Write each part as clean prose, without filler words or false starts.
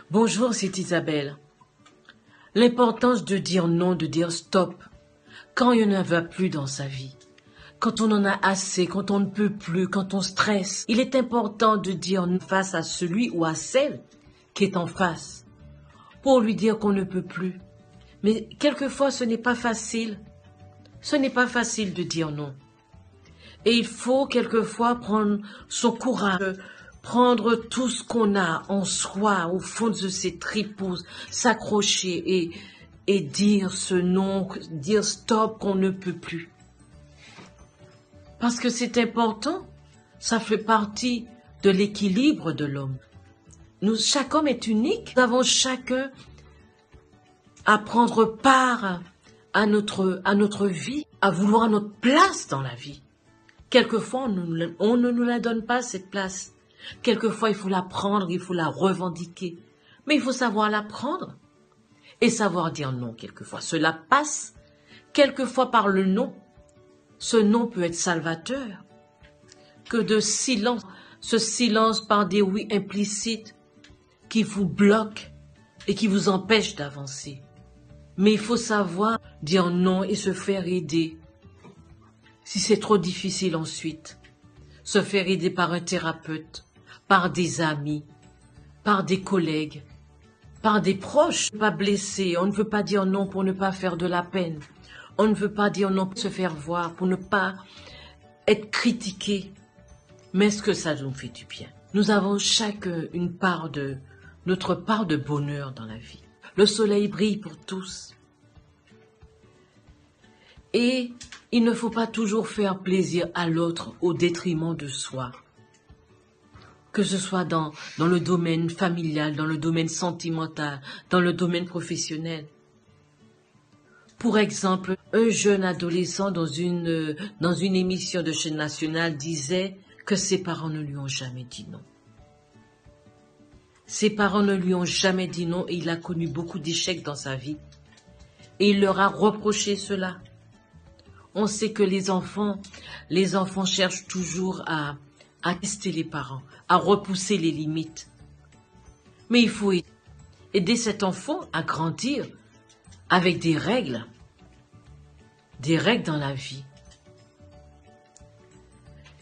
Bonjour, c'est Isabelle. L'importance de dire non, de dire stop, quand il ne va plus dans sa vie, quand on en a assez, quand on ne peut plus, quand on stresse, il est important de dire non face à celui ou à celle qui est en face, pour lui dire qu'on ne peut plus. Mais quelquefois, ce n'est pas facile. Ce n'est pas facile de dire non. Et il faut quelquefois prendre son courage, prendre tout ce qu'on a en soi, au fond de ses tripes, s'accrocher et dire ce non, dire stop qu'on ne peut plus. Parce que c'est important, ça fait partie de l'équilibre de l'homme. Chaque homme est unique, nous avons chacun à prendre part à notre vie, à vouloir notre place dans la vie. Quelquefois, on ne nous la donne pas, cette place. Quelquefois, il faut la prendre, il faut la revendiquer. Mais il faut savoir la prendre et savoir dire non quelquefois. Cela passe quelquefois par le non. Ce non peut être salvateur. Que de silence, ce silence par des oui implicites qui vous bloquent et qui vous empêchent d'avancer. Mais il faut savoir dire non et se faire aider. Si c'est trop difficile ensuite, se faire aider par un thérapeute, par des amis, par des collègues, par des proches. Pas blesser, on ne veut pas dire non pour ne pas faire de la peine. On ne veut pas dire non pour se faire voir, pour ne pas être critiqué. Mais est-ce que ça nous fait du bien? Nous avons chacun notre part de bonheur dans la vie. Le soleil brille pour tous. Et il ne faut pas toujours faire plaisir à l'autre au détriment de soi. Que ce soit dans le domaine familial, dans le domaine sentimental, dans le domaine professionnel. Pour exemple, un jeune adolescent dans une émission de chaîne nationale disait que ses parents ne lui ont jamais dit non. Ses parents ne lui ont jamais dit non et il a connu beaucoup d'échecs dans sa vie. Et il leur a reproché cela. On sait que les enfants cherchent toujours à tester les parents, à repousser les limites. Mais il faut aider cet enfant à grandir avec des règles dans la vie.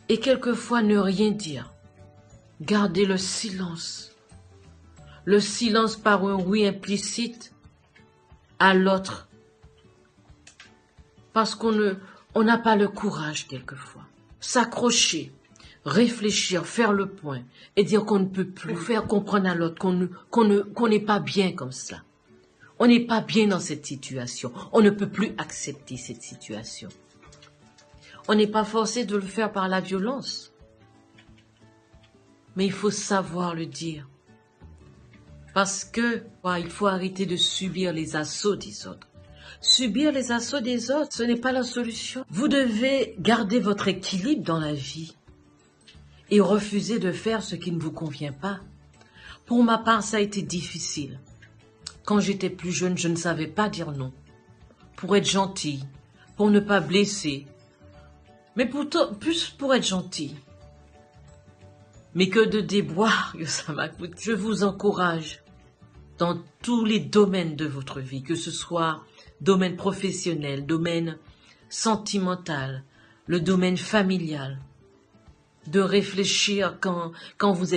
Et quelquefois ne rien dire, garder le silence par un oui implicite à l'autre. Parce qu'on n'a pas le courage quelquefois. S'accrocher, réfléchir, faire le point et dire qu'on ne peut plus, faire comprendre à l'autre qu'on n'est pas bien comme ça. On n'est pas bien dans cette situation. On ne peut plus accepter cette situation. On n'est pas forcé de le faire par la violence. Mais il faut savoir le dire. Parce que il faut arrêter de subir les assauts des autres. Subir les assauts des autres, ce n'est pas la solution. Vous devez garder votre équilibre dans la vie et refuser de faire ce qui ne vous convient pas. Pour ma part, ça a été difficile. Quand j'étais plus jeune, je ne savais pas dire non. Pour être gentille, pour ne pas blesser, mais plus pour être gentille. Mais que de déboires que ça m'a coûté. Je vous encourage dans tous les domaines de votre vie, que ce soit domaine professionnel, domaine sentimental, le domaine familial, de réfléchir quand vous êtes